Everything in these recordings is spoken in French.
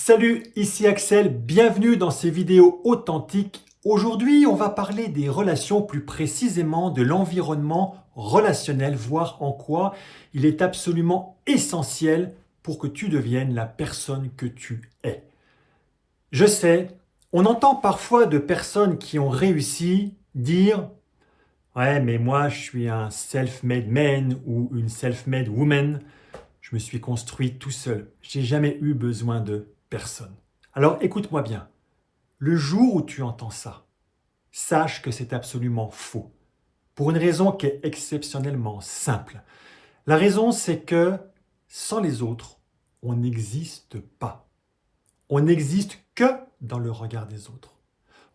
Salut, ici Axel, bienvenue dans ces vidéos authentiques. Aujourd'hui, on va parler des relations, plus précisément de l'environnement relationnel, voir en quoi il est absolument essentiel pour que tu deviennes la personne que tu es. Je sais, on entend parfois de personnes qui ont réussi dire « Ouais, mais moi je suis un self-made man ou une self-made woman. Je me suis construit tout seul. J'ai jamais eu besoin de personne. » Alors écoute-moi bien. Le jour où tu entends ça, sache que c'est absolument faux. Pour une raison qui est exceptionnellement simple. La raison, c'est que sans les autres, on n'existe pas. On n'existe que dans le regard des autres.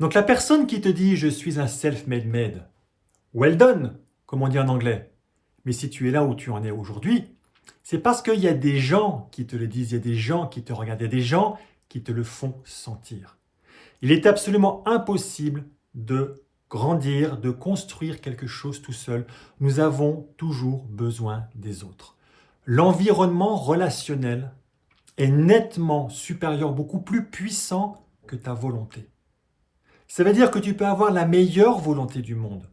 Donc la personne qui te dit « je suis un self-made man », well done, comme on dit en anglais. Mais si tu es là où tu en es aujourd'hui, c'est parce qu'il y a des gens qui te le disent, il y a des gens qui te regardent, il y a des gens qui te le font sentir. Il est absolument impossible de grandir, de construire quelque chose tout seul. Nous avons toujours besoin des autres. L'environnement relationnel est nettement supérieur, beaucoup plus puissant que ta volonté. Ça veut dire que tu peux avoir la meilleure volonté du monde.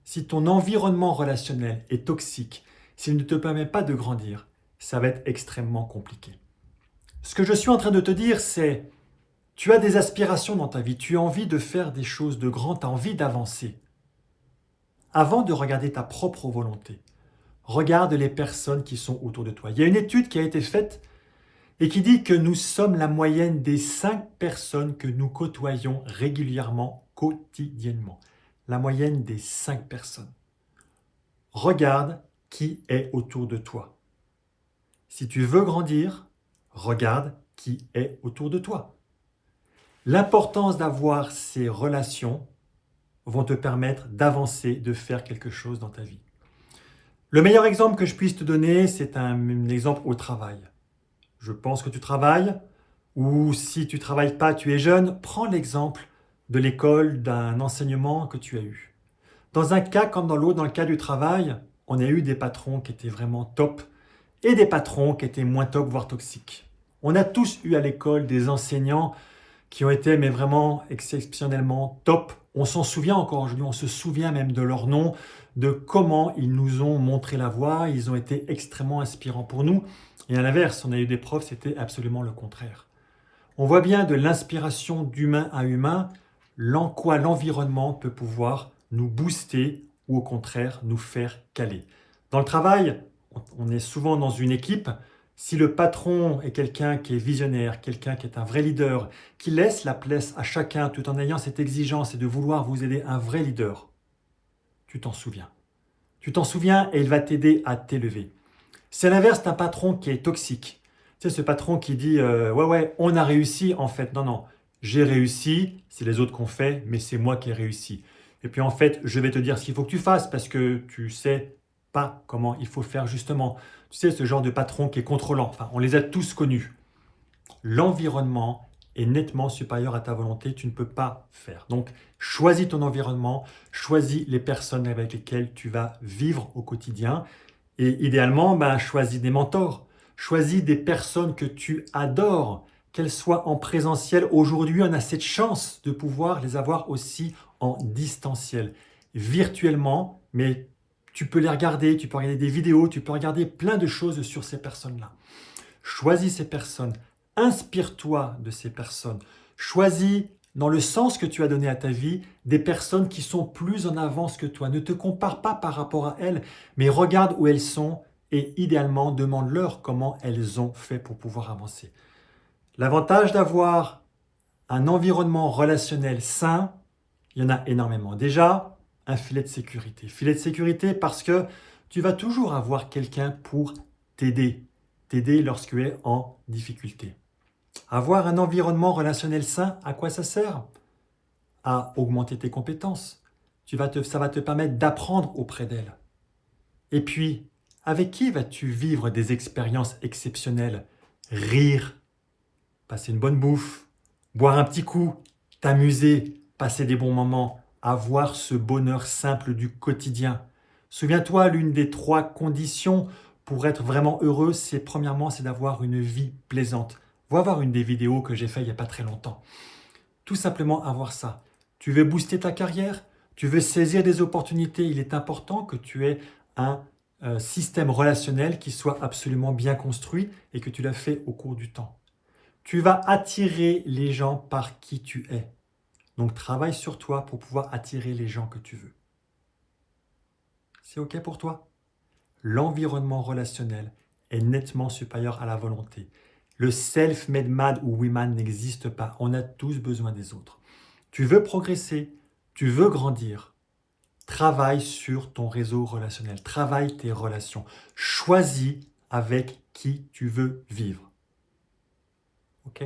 Si ton environnement relationnel est toxique, s'il ne te permet pas de grandir, ça va être extrêmement compliqué. Ce que je suis en train de te dire, c'est tu as des aspirations dans ta vie, tu as envie de faire des choses de grand, tu as envie d'avancer. Avant de regarder ta propre volonté, regarde les personnes qui sont autour de toi. Il y a une étude qui a été faite et qui dit que nous sommes la moyenne des 5 personnes que nous côtoyons régulièrement, quotidiennement. La moyenne des 5 personnes. Regarde qui est autour de toi. Si tu veux grandir, regarde qui est autour de toi. L'importance d'avoir ces relations vont te permettre d'avancer, de faire quelque chose dans ta vie. Le meilleur exemple que je puisse te donner, c'est un exemple au travail. Je pense que tu travailles, ou si tu ne travailles pas, tu es jeune, prends l'exemple de l'école, d'un enseignement que tu as eu. Dans un cas comme dans l'autre, dans le cas du travail, on a eu des patrons qui étaient vraiment top et des patrons qui étaient moins top, voire toxiques. On a tous eu à l'école des enseignants qui ont été mais vraiment exceptionnellement top. On s'en souvient encore aujourd'hui, on se souvient même de leur nom, de comment ils nous ont montré la voie, ils ont été extrêmement inspirants pour nous. Et à l'inverse, on a eu des profs, c'était absolument le contraire. On voit bien de l'inspiration d'humain à humain, quoi l'environnement peut pouvoir nous booster ou au contraire nous faire caler. Dans le travail, on est souvent dans une équipe. Si le patron est quelqu'un qui est visionnaire, quelqu'un qui est un vrai leader, qui laisse la place à chacun tout en ayant cette exigence et de vouloir vous aider, un vrai leader, tu t'en souviens. Tu t'en souviens et il va t'aider à t'élever. C'est l'inverse d'un patron qui est toxique. Tu sais, ce patron qui dit ouais, on a réussi en fait. Non, j'ai réussi, c'est les autres qui ont fait, mais c'est moi qui ai réussi. Et puis en fait, je vais te dire ce qu'il faut que tu fasses parce que tu sais pas comment il faut faire justement. Tu sais, ce genre de patron qui est contrôlant. Enfin, on les a tous connus. L'environnement est nettement supérieur à ta volonté, tu ne peux pas faire. Donc, choisis ton environnement, choisis les personnes avec lesquelles tu vas vivre au quotidien. Et idéalement, choisis des mentors, choisis des personnes que tu adores, qu'elles soient en présentiel. Aujourd'hui, on a cette chance de pouvoir les avoir aussi en distanciel, virtuellement, mais tu peux les regarder, tu peux regarder des vidéos, tu peux regarder plein de choses sur ces personnes-là. Choisis ces personnes, inspire-toi de ces personnes, choisis dans le sens que tu as donné à ta vie, des personnes qui sont plus en avance que toi. Ne te compare pas par rapport à elles, mais regarde où elles sont et idéalement, demande-leur comment elles ont fait pour pouvoir avancer. L'avantage d'avoir un environnement relationnel sain, il y en a énormément. Déjà, un filet de sécurité. Filet de sécurité parce que tu vas toujours avoir quelqu'un pour t'aider lorsque tu es en difficulté. Avoir un environnement relationnel sain, à quoi ça sert? À augmenter tes compétences. Ça va te permettre d'apprendre auprès d'elle. Et puis, avec qui vas-tu vivre des expériences exceptionnelles? Rire, passer une bonne bouffe, boire un petit coup, t'amuser, passer des bons moments, avoir ce bonheur simple du quotidien. Souviens-toi, l'une des 3 conditions pour être vraiment heureux, c'est premièrement, c'est d'avoir une vie plaisante. Va voir une des vidéos que j'ai fait il n'y a pas très longtemps. Tout simplement avoir ça. Tu veux booster ta carrière? Tu veux saisir des opportunités? Il est important que tu aies un système relationnel qui soit absolument bien construit et que tu l'as fait au cours du temps. Tu vas attirer les gens par qui tu es. Donc travaille sur toi pour pouvoir attirer les gens que tu veux. C'est OK pour toi? L'environnement relationnel est nettement supérieur à la volonté. Le self-made man ou woman n'existe pas. On a tous besoin des autres. Tu veux progresser, tu veux grandir. Travaille sur ton réseau relationnel. Travaille tes relations. Choisis avec qui tu veux vivre. OK?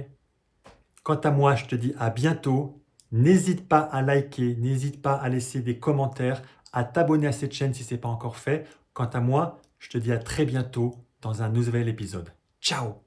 Quant à moi, je te dis à bientôt. N'hésite pas à liker, n'hésite pas à laisser des commentaires, à t'abonner à cette chaîne si ce n'est pas encore fait. Quant à moi, je te dis à très bientôt dans un nouvel épisode. Ciao!